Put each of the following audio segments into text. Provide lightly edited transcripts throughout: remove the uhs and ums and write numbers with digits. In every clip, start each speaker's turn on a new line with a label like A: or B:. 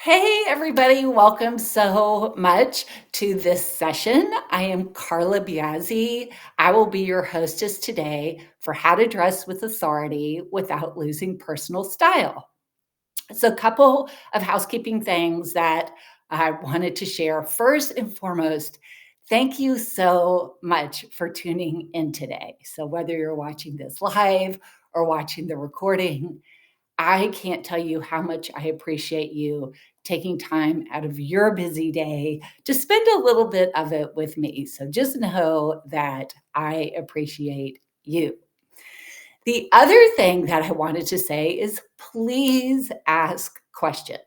A: Hey, everybody, welcome so much to this session. I am Carla Biasi. I will be your hostess today for How to Dress with Authority Without Losing Personal Style. So, a couple of housekeeping things that I wanted to share. First and foremost, thank you so much for tuning in today. So, whether you're watching this live or watching the recording, I can't tell you how much I appreciate you taking time out of your busy day to spend a little bit of it with me. So just know that I appreciate you. The other thing that I wanted to say is please ask questions.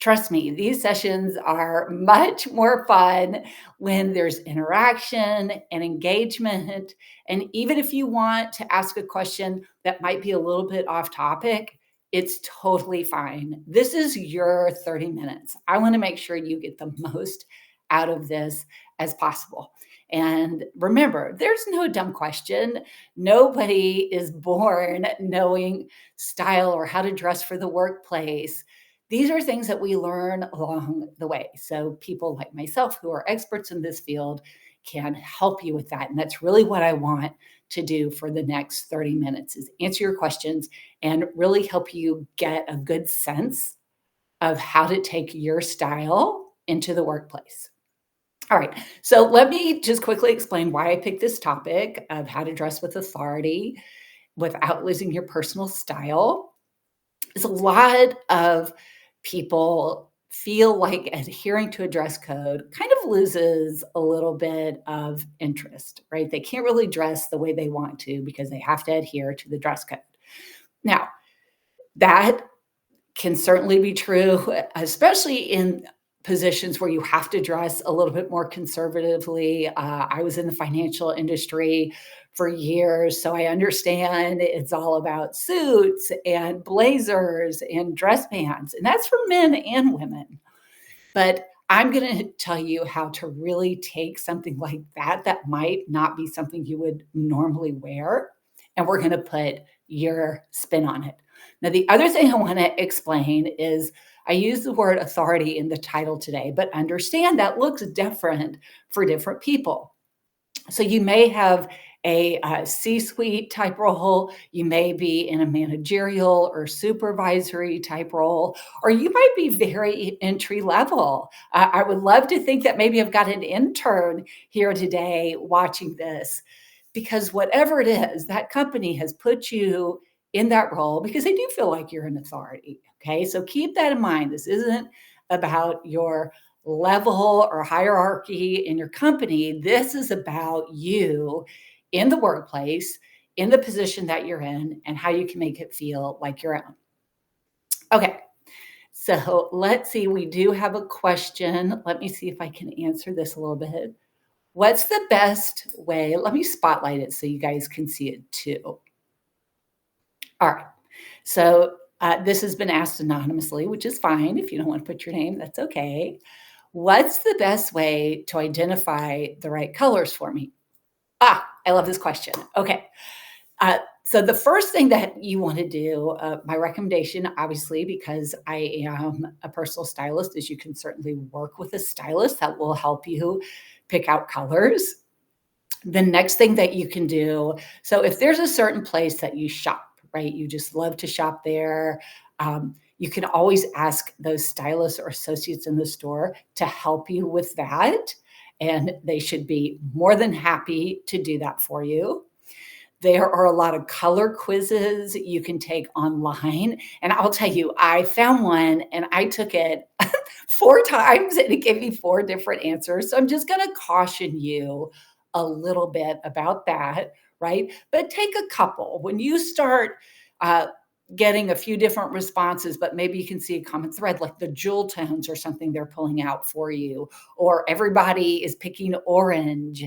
A: Trust me, these sessions are much more fun when there's interaction and engagement. And even if you want to ask a question that might be a little bit off topic, it's totally fine. This is your 30 minutes. I want to make sure you get the most out of this as possible. And remember, there's no dumb question. Nobody is born knowing style or how to dress for the workplace. These are things that we learn along the way. So people like myself who are experts in this field can help you with that. And that's really what I want to do for the next 30 minutes is answer your questions and really help you get a good sense of how to take your style into the workplace. All right. So let me just quickly explain why I picked this topic of how to dress with authority without losing your personal style. Is a lot of people feel like adhering to a dress code kind of loses a little bit of interest, right? They can't really dress the way they want to because they have to adhere to the dress code. Now, that can certainly be true, especially in positions where you have to dress a little bit more conservatively. I was in the financial industry for years, so I understand it's all about suits and blazers and dress pants, and that's for men and women. But I'm going to tell you how to really take something like that, that might not be something you would normally wear, and we're going to put your spin on it. Now, the other thing I want to explain is I use the word authority in the title today, but understand that looks different for different people. So you may have a C-suite type role, you may be in a managerial or supervisory type role, or you might be very entry level. I would love to think that maybe I've got an intern here today watching this, because whatever it is, that company has put you in that role because they do feel like you're an authority. Okay, so keep that in mind. This isn't about your level or hierarchy in your company. This is about you in the workplace, in the position that you're in, and how you can make it feel like your own. Okay, so let's see. We do have a question. Let me see if I can answer this a little bit. What's the best way? Let me spotlight it so you guys can see it too. All right. So this has been asked anonymously, which is fine. If you don't want to put your name, that's okay. What's the best way to identify the right colors for me? I love this question. Okay. So the first thing that you want to do, my recommendation, obviously, because I am a personal stylist, is you can certainly work with a stylist that will help you pick out colors. The next thing that you can do, so if there's a certain place that you shop, right, you just love to shop there, you can always ask those stylists or associates in the store to help you with that. And they should be more than happy to do that for you. There are a lot of color quizzes you can take online. And I'll tell you, I found one and I took it 4 times and it gave me 4 different answers. So I'm just going to caution you a little bit about that, right? But take a couple. When you start getting a few different responses, but maybe you can see a common thread like the jewel tones or something they're pulling out for you, or everybody is picking orange,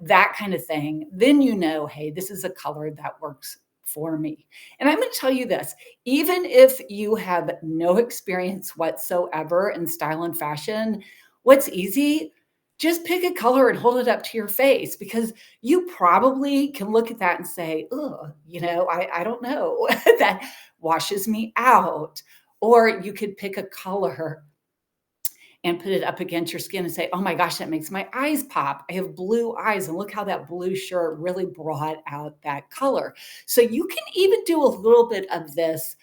A: that kind of thing. Then hey, this is a color that works for me. And I'm going to tell you this, even if you have no experience whatsoever in style and fashion, what's easy? Just pick a color and hold it up to your face, because you probably can look at that and say, oh, I don't know, that washes me out. Or you could pick a color and put it up against your skin and say, oh my gosh, that makes my eyes pop. I have blue eyes, and look how that blue shirt really brought out that color. So you can even do a little bit of this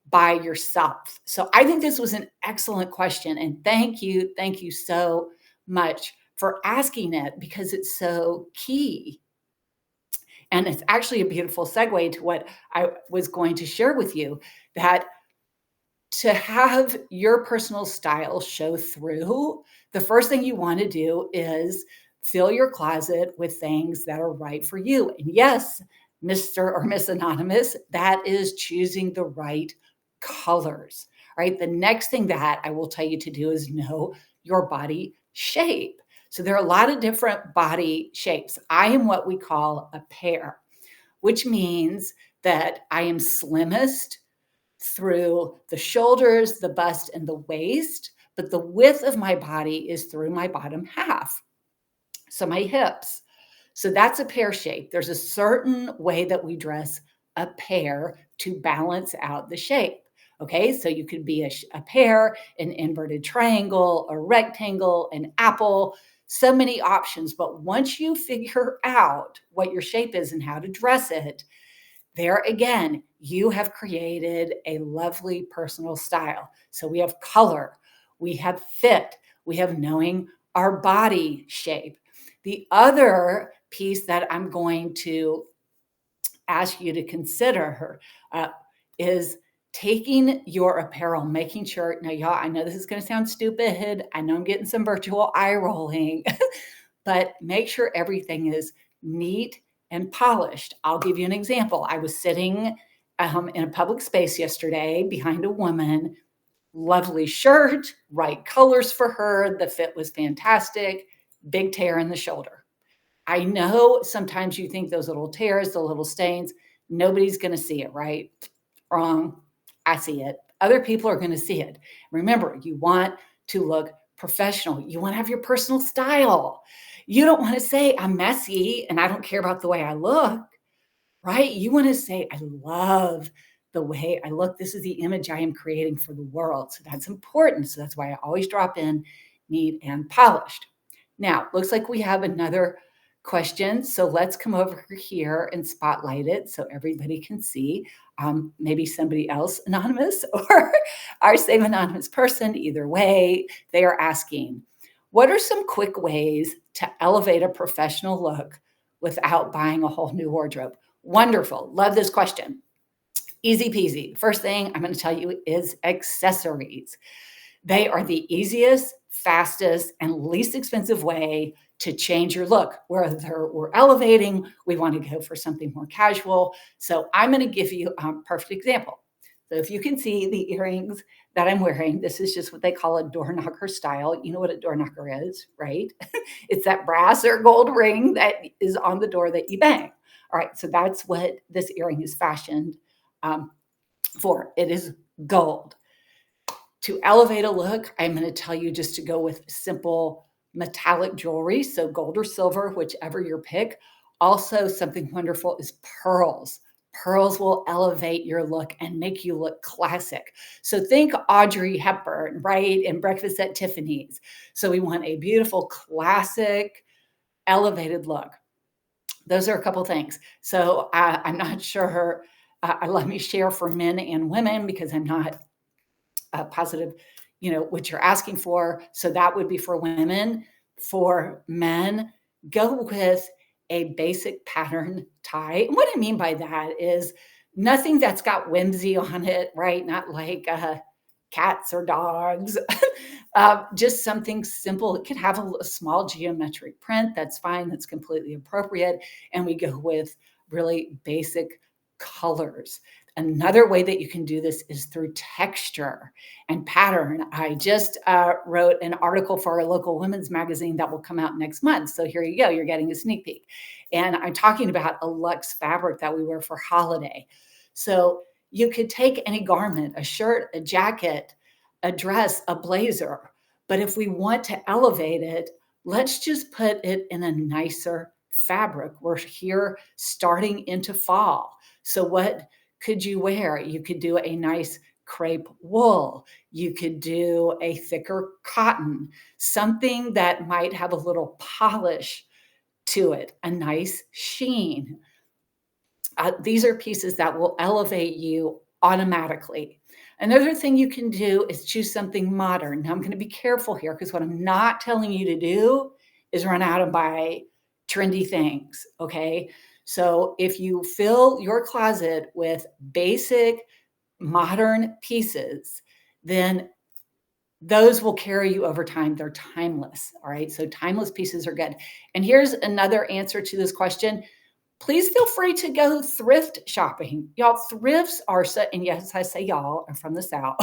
A: by yourself. So I think this was an excellent question. And thank you so much for asking it, because it's so key. And it's actually a beautiful segue to what I was going to share with you, that to have your personal style show through, the first thing you want to do is fill your closet with things that are right for you. And yes, Mr. or Miss Anonymous, that is choosing the right colors, right? The next thing that I will tell you to do is know your body shape. So there are a lot of different body shapes. I am what we call a pear, which means that I am slimmest through the shoulders, the bust, and the waist, but the width of my body is through my bottom half. So my hips. So that's a pear shape. There's a certain way that we dress a pear to balance out the shape. Okay, so you could be a pear, an inverted triangle, a rectangle, an apple, so many options. But once you figure out what your shape is and how to dress it, there again, you have created a lovely personal style. So we have color, we have fit, we have knowing our body shape. The other piece that I'm going to ask you to consider is taking your apparel, making sure, now, y'all, I know this is going to sound stupid. I know I'm getting some virtual eye rolling, but make sure everything is neat and polished. I'll give you an example. I was sitting in a public space yesterday behind a woman, lovely shirt, right colors for her. The fit was fantastic, big tear in the shoulder. I know sometimes you think those little tears, the little stains, nobody's going to see it, right? Wrong. I see it. Other people are going to see it. Remember, you want to look professional. You want to have your personal style. You don't want to say, I'm messy and I don't care about the way I look, right? You want to say, I love the way I look. This is the image I am creating for the world. So that's important. So that's why I always drop in neat and polished. Now, looks like we have another question. So let's come over here and spotlight it so everybody can see. Maybe somebody else anonymous or our same anonymous person. Either way, they are asking, what are some quick ways to elevate a professional look without buying a whole new wardrobe? Wonderful. Love this question. Easy peasy. First thing I'm going to tell you is accessories. They are the easiest, fastest, and least expensive way to change your look. Whether we're elevating, we want to go for something more casual. So I'm going to give you a perfect example. So if you can see the earrings that I'm wearing, this is just what they call a door knocker style. You know what a door knocker is, right? It's that brass or gold ring that is on the door that you bang. All right, so that's what this earring is fashioned for. It is gold. To elevate a look, I'm going to tell you just to go with simple metallic jewelry, so gold or silver, whichever your pick. Also, something wonderful is pearls. Pearls will elevate your look and make you look classic. So think Audrey Hepburn, right, in Breakfast at Tiffany's. So we want a beautiful, classic, elevated look. Those are a couple things. So I'm not sure. Let me share for men and women because I'm not positive, what you're asking for. So that would be for women. For men, go with a basic pattern tie. And what I mean by that is nothing that's got whimsy on it, right? Not like cats or dogs. Just something simple. It could have a small geometric print. That's fine. That's completely appropriate. And we go with really basic colors. Another way that you can do this is through texture and pattern. I just wrote an article for our local women's magazine that will come out next month. So here you go. You're getting a sneak peek. And I'm talking about a luxe fabric that we wear for holiday. So you could take any garment, a shirt, a jacket, a dress, a blazer. But if we want to elevate it, let's just put it in a nicer fabric. We're here starting into fall. So what could you wear? You could do a nice crepe wool. You could do a thicker cotton, something that might have a little polish to it, a nice sheen. These are pieces that will elevate you automatically. Another thing you can do is choose something modern. Now, I'm going to be careful here because what I'm not telling you to do is run out and buy trendy things. Okay. So if you fill your closet with basic modern pieces, then those will carry you over time. They're timeless. All right. So timeless pieces are good. And here's another answer to this question. Please feel free to go thrift shopping. Y'all, thrifts are so, and yes, I say y'all, I'm from the South.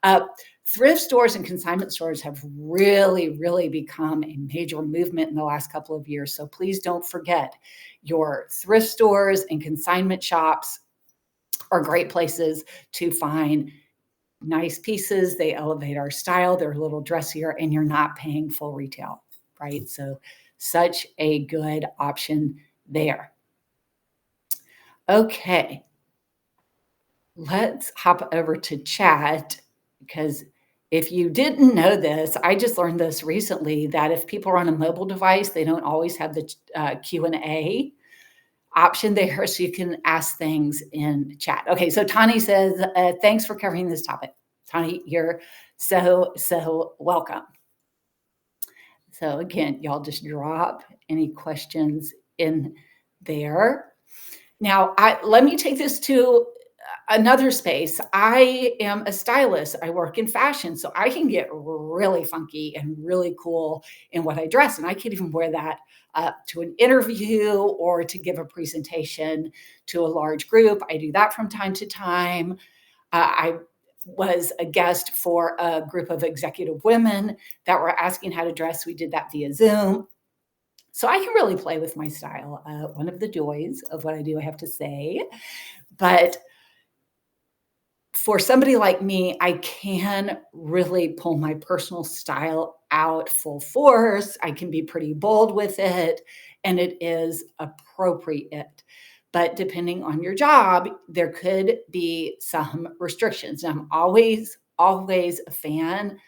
A: uh, Thrift stores and consignment stores have really, really become a major movement in the last couple of years. So please don't forget your thrift stores and consignment shops are great places to find nice pieces. They elevate our style. They're a little dressier, and you're not paying full retail, right? So such a good option there. Okay, let's hop over to chat because if you didn't know this, I just learned this recently that if people are on a mobile device, they don't always have the Q&A option there, so you can ask things in chat. Okay, so Tani says, thanks for covering this topic. Tani, you're so welcome. So again, y'all just drop any questions in there. Now, let me take this to another space. I am a stylist. I work in fashion, so I can get really funky and really cool in what I dress. And I can even wear that to an interview or to give a presentation to a large group. I do that from time to time. I was a guest for a group of executive women that were asking how to dress. We did that via Zoom. So I can really play with my style. One of the joys of what I do, I have to say. But for somebody like me, I can really pull my personal style out full force. I can be pretty bold with it, and it is appropriate. But depending on your job, there could be some restrictions. And I'm always a fan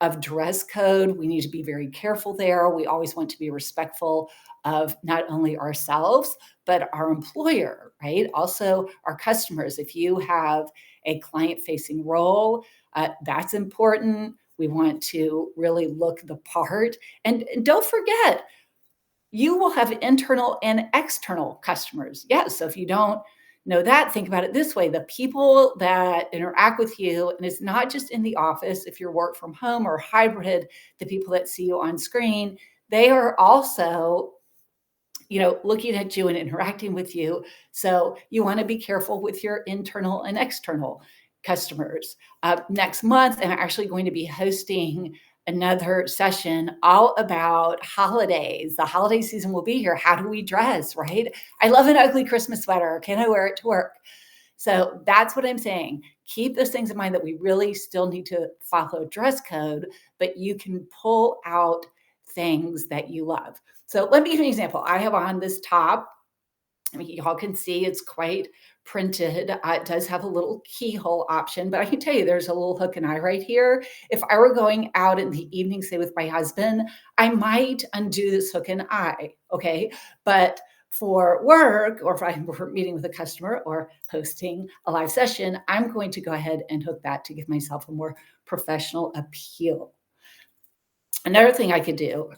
A: of dress code. We need to be very careful there. We always want to be respectful of not only ourselves, but our employer, right? Also, our customers. If you have a client facing role, that's important. We want to really look the part. And don't forget, you will have internal and external customers. Yes. So if you don't know that, think about it this way. The people that interact with you, and it's not just in the office, if you're work from home or hybrid, the people that see you on screen, they are also looking at you and interacting with you. So you want to be careful with your internal and external customers. Next month, I'm actually going to be hosting another session all about holidays. The holiday season will be here. How do we dress, right? I love an ugly Christmas sweater. Can I wear it to work? So that's what I'm saying. Keep those things in mind that we really still need to follow dress code, but you can pull out things that you love. So let me give you an example. I have on this top. I mean, y'all can see it's quite printed. It does have a little keyhole option, but I can tell you there's a little hook and eye right here. If I were going out in the evening, say with my husband, I might undo this hook and eye, okay? But for work, or if I'm meeting with a customer or hosting a live session, I'm going to go ahead and hook that to give myself a more professional appeal. Another thing I could do,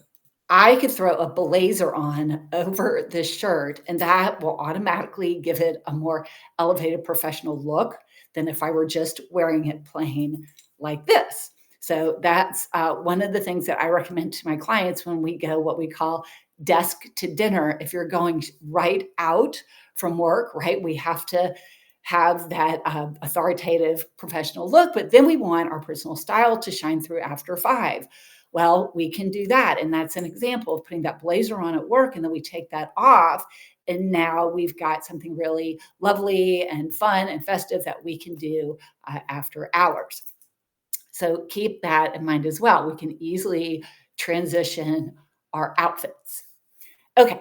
A: I could throw a blazer on over this shirt, and that will automatically give it a more elevated professional look than if I were just wearing it plain like this. So that's one of the things that I recommend to my clients when we go what we call desk to dinner. If you're going right out from work, right, we have to have that authoritative professional look, but then we want our personal style to shine through after 5. Well, we can do that. And that's an example of putting that blazer on at work, and then we take that off. And now we've got something really lovely and fun and festive that we can do after hours. So keep that in mind as well. We can easily transition our outfits. Okay.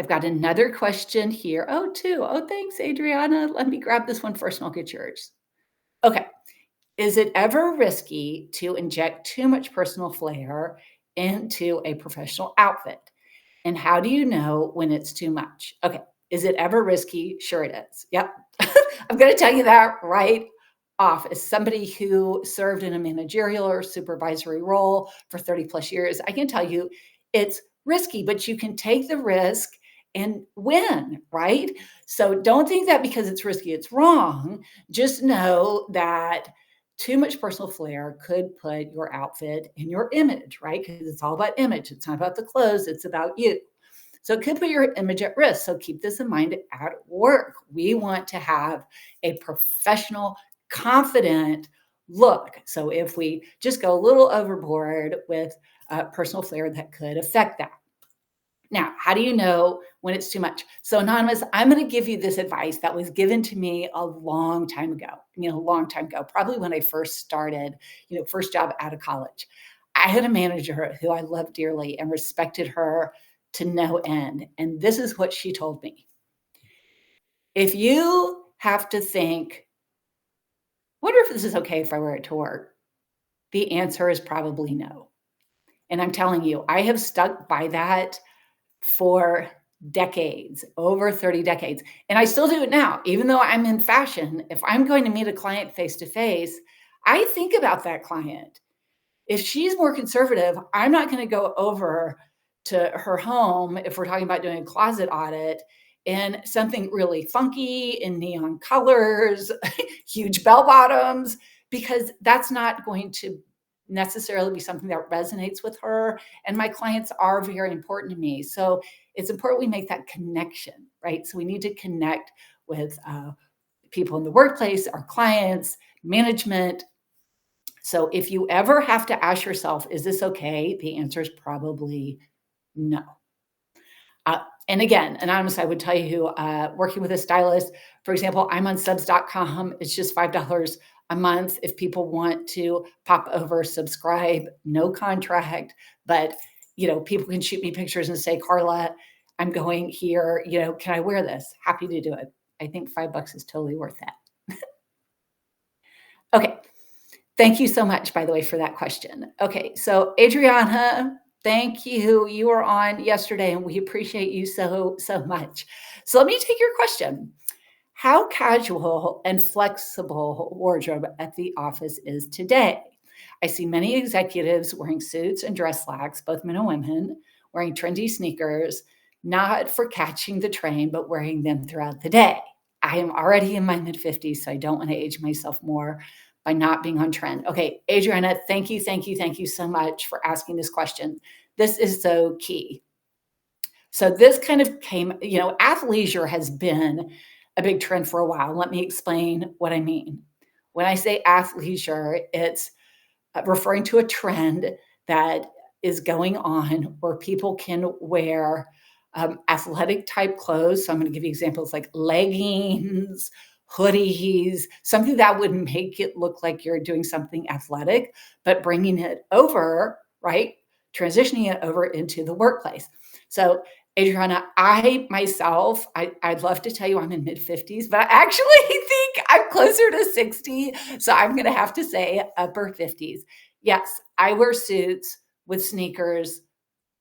A: I've got another question here. Oh, thanks, Adriana. Let me grab this one first and I'll get yours. Okay. Is it ever risky to inject too much personal flair into a professional outfit? And how do you know when it's too much? Okay. Is it ever risky? Sure it is. Yep. I'm going to tell you that right off. As somebody who served in a managerial or supervisory role for 30 plus years, I can tell you it's risky, but you can take the risk and win, right? So don't think that because it's risky, it's wrong. Just know that too much personal flair could put your outfit in your image, right? Because it's all about image. It's not about the clothes, it's about you. So it could put your image at risk. So keep this in mind at work. We want to have a professional, confident look. So if we just go a little overboard with personal flair, that could affect that. Now, how do you know when it's too much? So, Anonymous, I'm going to give you this advice that was given to me a long time ago, a long time ago, probably when I first started, first job out of college. I had a manager who I loved dearly and respected her to no end. And this is what she told me. If you have to think, wonder if this is okay if I wear it to work? The answer is probably no. And I'm telling you, I have stuck by that for decades, over 30 decades. And I still do it now. Even though I'm in fashion, if I'm going to meet a client face to face, I think about that client. If she's more conservative, I'm not going to go over to her home if we're talking about doing a closet audit in something really funky in neon colors, huge bell bottoms, because that's not going to necessarily be something that resonates with her. And my clients are very important to me. So it's important we make that connection, right? So we need to connect with people in the workplace, our clients, management. So if you ever have to ask yourself, is this okay? The answer is probably no. And again, Anonymous, I would tell you, working with a stylist, for example, I'm on subs.com. It's just $5 a month. If people want to pop over, subscribe, no contract, but people can shoot me pictures and say, Carla, I'm going here, can I wear this? Happy to do it. I think $5 is totally worth that. Okay. Thank you so much, by the way, for that question. Okay, so Adriana, thank you. You were on yesterday, and we appreciate you so much. So let me take your question. How casual and flexible wardrobe at the office is today? I see many executives wearing suits and dress slacks, both men and women, wearing trendy sneakers, not for catching the train, but wearing them throughout the day. I am already in my mid 50s, so I don't want to age myself more by not being on trend. Okay, Adriana, thank you so much for asking this question. This is so key. So this kind of came, athleisure has been a big trend for a while. Let me explain what I mean. When I say athleisure, it's referring to a trend that is going on where people can wear athletic type clothes. So I'm going to give you examples like leggings, hoodies, something that would make it look like you're doing something athletic, but bringing it over, right? Transitioning it over into the workplace. So Adriana, I myself, I'd love to tell you I'm in mid 50s, but I actually think I'm closer to 60. So I'm going to have to say upper 50s. Yes, I wear suits with sneakers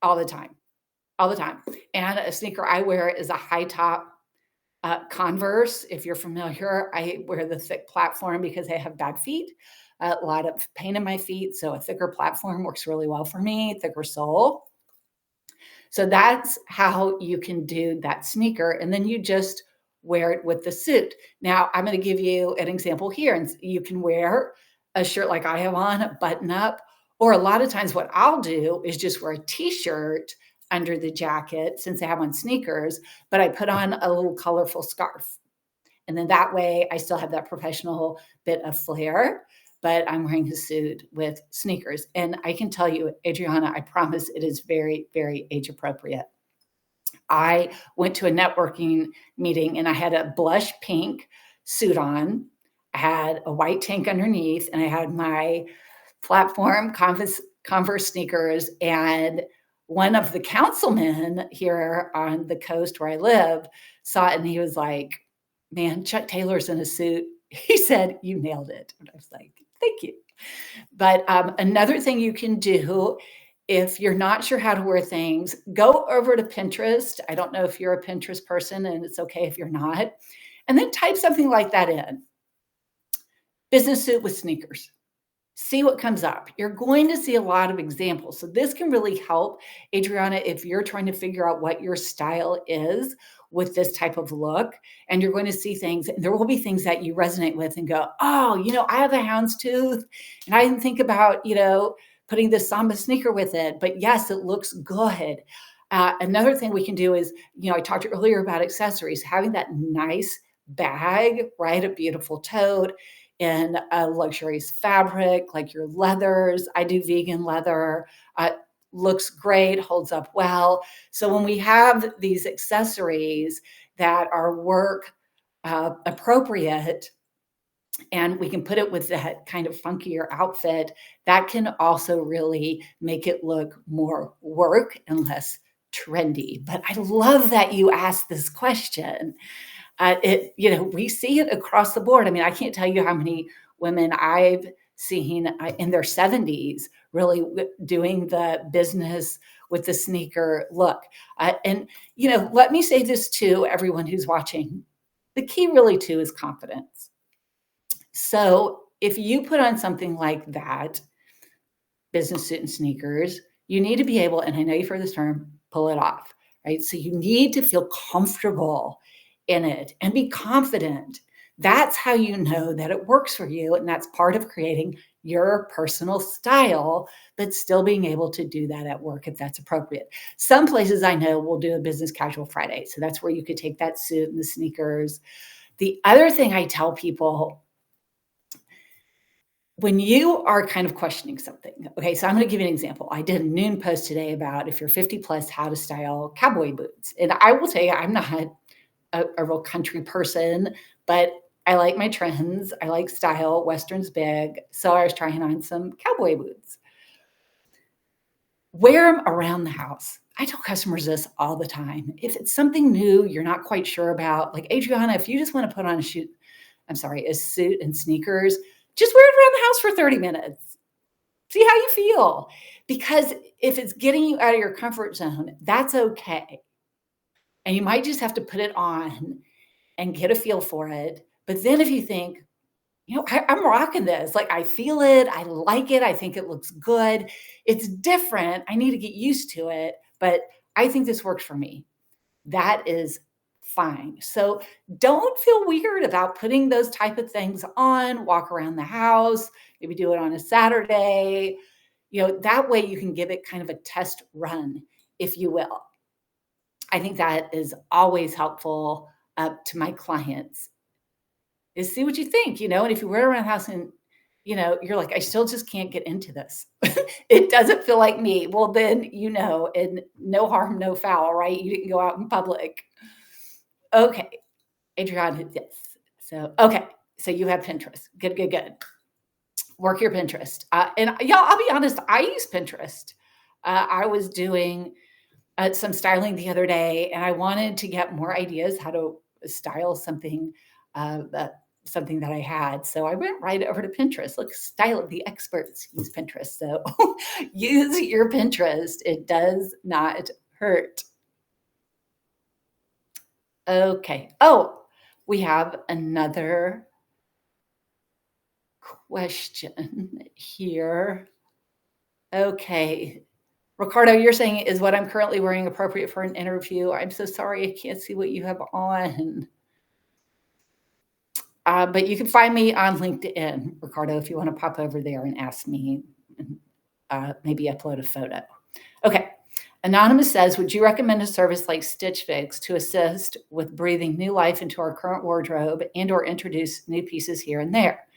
A: all the time, all the time. And a sneaker I wear is a high top Converse. If you're familiar, I wear the thick platform because I have bad feet, a lot of pain in my feet. So a thicker platform works really well for me, thicker sole. So that's how you can do that sneaker. And then you just wear it with the suit. Now, I'm going to give you an example here. And you can wear a shirt like I have on, a button up, or a lot of times what I'll do is just wear a t-shirt under the jacket since I have on sneakers, but I put on a little colorful scarf. And then that way I still have that professional bit of flair, but I'm wearing a suit with sneakers. And I can tell you, Adriana, I promise it is very, very age appropriate. I went to a networking meeting and I had a blush pink suit on. I had a white tank underneath and I had my platform Converse sneakers. And one of the councilmen here on the coast where I live saw it and he was like, man, Chuck Taylor's in a suit. He said, "You nailed it." And I was like, "Thank you." But another thing you can do if you're not sure how to wear things, go over to Pinterest. I don't know if you're a Pinterest person, and it's okay if you're not. And then type something like that in: business suit with sneakers. See what comes up. You're going to see a lot of examples. So this can really help, Adriana, if you're trying to figure out what your style is with this type of look. And you're going to see things, and there will be things that you resonate with and go, oh, I have a houndstooth, and I didn't think about, putting this Samba sneaker with it. But yes, it looks good. Another thing we can do is, I talked earlier about accessories, having that nice bag, right? A beautiful tote in a luxurious fabric, like your leathers. I do vegan leather. Looks great, holds up well. So when we have these accessories that are work appropriate, and we can put it with that kind of funkier outfit, that can also really make it look more work and less trendy. But I love that you asked this question. We see it across the board. I mean, I can't tell you how many women I've seen in their 70s really doing the business with the sneaker look. Let me say this to everyone who's watching. The key really too is confidence. So if you put on something like that, business suit and sneakers, you need to be able, and I know you've heard this term, pull it off, right? So you need to feel comfortable in it and be confident. That's how you know that it works for you. And that's part of creating your personal style, but still being able to do that at work if that's appropriate. Some places I know will do a business casual Friday. So that's where you could take that suit and the sneakers. The other thing I tell people, when you are kind of questioning something, okay, so I'm going to give you an example. I did a noon post today about if you're 50 plus, how to style cowboy boots. And I will tell you, I'm not a real country person, but I like my trends. I like style. Western's big. So I was trying on some cowboy boots. Wear them around the house. I tell customers this all the time. If it's something new you're not quite sure about, like Adriana, if you just want to put on a suit and sneakers, just wear it around the house for 30 minutes. See how you feel. Because if it's getting you out of your comfort zone, that's okay. And you might just have to put it on and get a feel for it. But then if you think, I'm rocking this, like I feel it, I like it, I think it looks good, it's different, I need to get used to it, but I think this works for me. That is fine. So don't feel weird about putting those type of things on, walk around the house, maybe do it on a Saturday. That way you can give it kind of a test run, if you will. I think that is always helpful to my clients, is see what you think, and if you wear it around the house and, you're like, I still just can't get into this. It doesn't feel like me. Well, then, and no harm, no foul, right? You didn't go out in public. Okay. Adriana, yes. So, okay. So you have Pinterest. Good, good, good. Work your Pinterest. And y'all, I'll be honest, I use Pinterest. I was doing some styling the other day, and I wanted to get more ideas how to style something something that I had. So I went right over to Pinterest. Look, style, the experts use Pinterest. So use your Pinterest. It does not hurt. Okay. Oh, we have another question here. Okay. Ricardo, you're saying, is what I'm currently wearing appropriate for an interview? I'm so sorry, I can't see what you have on. But you can find me on LinkedIn, Ricardo, if you want to pop over there and ask me, and maybe upload a photo. Okay. Anonymous says, would you recommend a service like Stitch Fix to assist with breathing new life into our current wardrobe and or introduce new pieces here and there,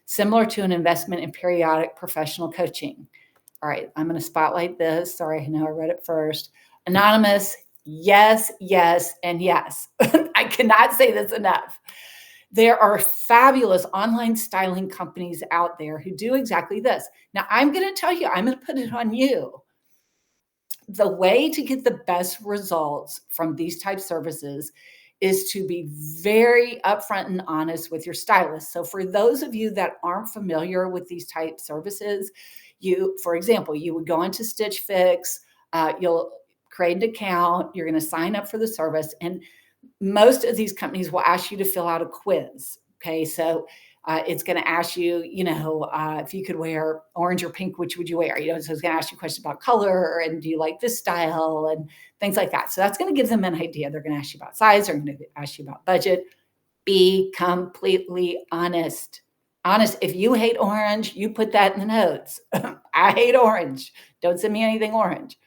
A: similar to an investment in periodic professional coaching? All right, I'm going to spotlight this. Sorry, I know I read it first. Anonymous, yes, yes, and yes. I cannot say this enough. There are fabulous online styling companies out there who do exactly this. Now, I'm going to tell you, I'm going to put it on you. The way to get the best results from these type services is to be very upfront and honest with your stylist. So for those of you that aren't familiar with these type services, for example, you would go into Stitch Fix, you'll create an account, you're going to sign up for the service, and most of these companies will ask you to fill out a quiz. Okay, so it's going to ask you, if you could wear orange or pink, which would you wear? So it's going to ask you questions about color and do you like this style and things like that. So that's going to give them an idea. They're going to ask you about size. They're going to ask you about budget. Be completely honest. Honest. If you hate orange, you put that in the notes. I hate orange. Don't send me anything orange.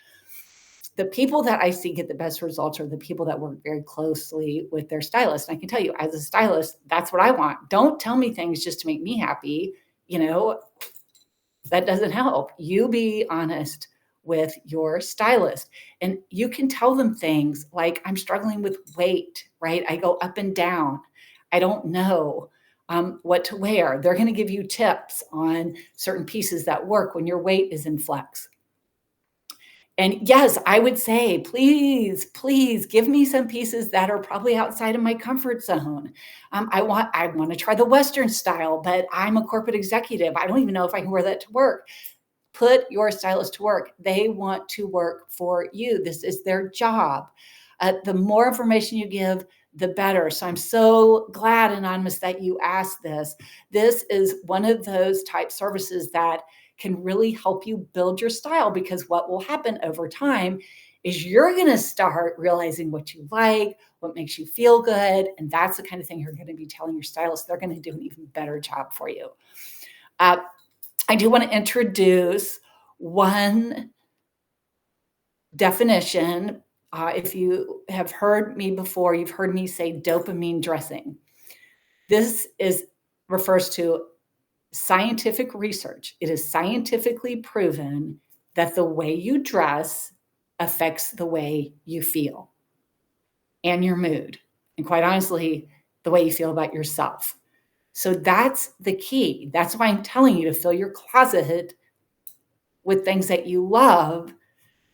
A: The people that I see get the best results are the people that work very closely with their stylist. And I can tell you, as a stylist, that's what I want. Don't tell me things just to make me happy. That doesn't help. You be honest with your stylist. And you can tell them things like, I'm struggling with weight, right? I go up and down. I don't know what to wear. They're going to give you tips on certain pieces that work when your weight is in flux. And yes, I would say, please, please give me some pieces that are probably outside of my comfort zone. I want to try the Western style, but I'm a corporate executive. I don't even know if I can wear that to work. Put your stylist to work. They want to work for you. This is their job. The more information you give, the better. So I'm so glad, Anonymous, that you asked this. This is one of those type services that can really help you build your style, because what will happen over time is you're going to start realizing what you like, what makes you feel good. And that's the kind of thing you're going to be telling your stylist. They're going to do an even better job for you. I do want to introduce one definition. If you have heard me before, you've heard me say dopamine dressing. This refers to scientific research. It is scientifically proven that the way you dress affects the way you feel and your mood, and quite honestly, the way you feel about yourself. So that's the key. That's why I'm telling you to fill your closet with things that you love,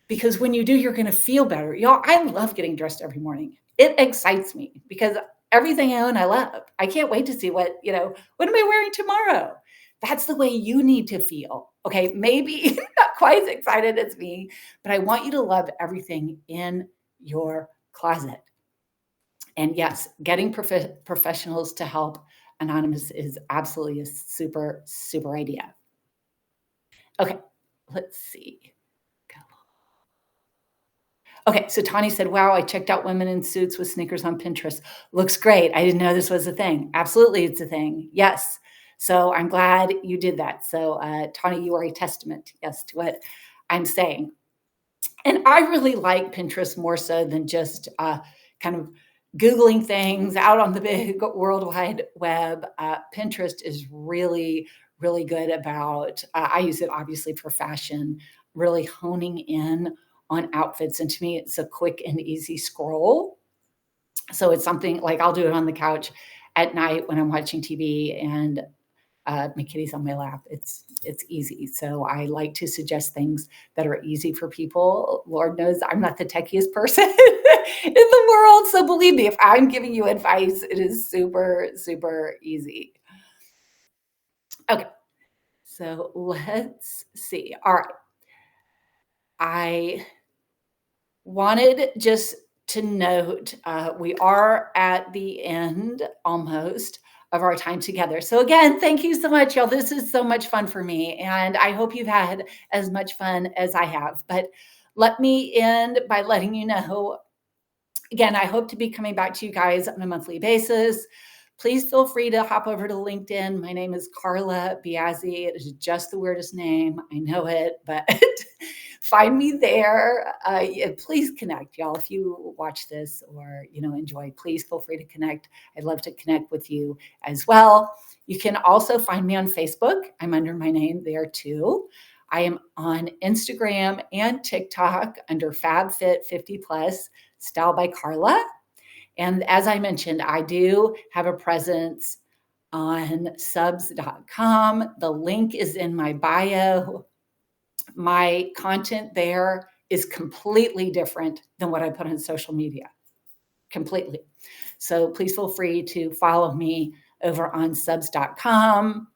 A: because when you do, you're going to feel better. Y'all, I love getting dressed every morning. It excites me because everything I own, I love. I can't wait to see what am I wearing tomorrow? That's the way you need to feel. Okay, maybe not quite as excited as me, but I want you to love everything in your closet. And yes, getting professionals to help Anonymous is absolutely a super, super idea. Okay, let's see. Okay, so Tani said, wow, I checked out women in suits with sneakers on Pinterest. Looks great. I didn't know this was a thing. Absolutely, it's a thing. Yes. So I'm glad you did that. So Tani, you are a testament, yes, to what I'm saying. And I really like Pinterest more so than just kind of Googling things out on the big World Wide Web. Pinterest is really, really good about, I use it obviously for fashion, really honing in on outfits. And to me, it's a quick and easy scroll. So it's something like I'll do it on the couch at night when I'm watching TV and my kitty's on my lap. It's easy. So I like to suggest things that are easy for people. Lord knows I'm not the techiest person in the world. So believe me, if I'm giving you advice, it is super, super easy. Okay. So let's see. All right. I wanted just to note, we are at the end almost of our time together. So again, thank you so much, y'all. This is so much fun for me, and I hope you've had as much fun as I have. But let me end by letting you know, again, I hope to be coming back to you guys on a monthly basis. Please feel free to hop over to LinkedIn. My name is Carla Biasi. It is just the weirdest name. I know it, but find me there. Please connect, y'all. If you watch this or enjoy, please feel free to connect. I'd love to connect with you as well. You can also find me on Facebook. I'm under my name there too. I am on Instagram and TikTok under FabFit50Plus, Style by Carla. And as I mentioned, I do have a presence on subs.com. The link is in my bio. My content there is completely different than what I put on social media. completely. So please feel free to follow me over on subs.com.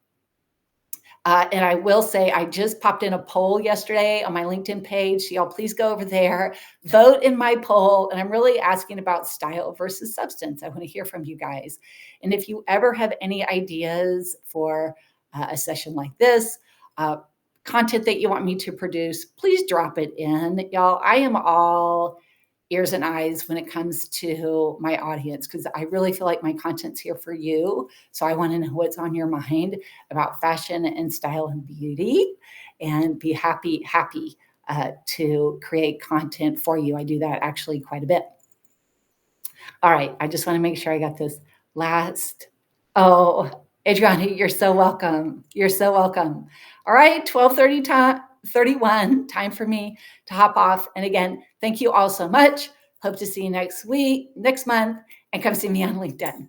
A: And I will say, I just popped in a poll yesterday on my LinkedIn page. So y'all, please go over there, vote in my poll. And I'm really asking about style versus substance. I want to hear from you guys. And if you ever have any ideas for a session like this, uh, content that you want me to produce, please drop it in. Y'all, I am all ears and eyes when it comes to my audience because I really feel like my content's here for you. So I want to know what's on your mind about fashion and style and beauty, and be happy to create content for you. I do that actually quite a bit. All right, I just want to make sure I got this last. Oh, Adriana, you're so welcome. You're so welcome. All right, 12:30 time, 31, time for me to hop off. And again, thank you all so much. Hope to see you next week, next month, and come see me on LinkedIn.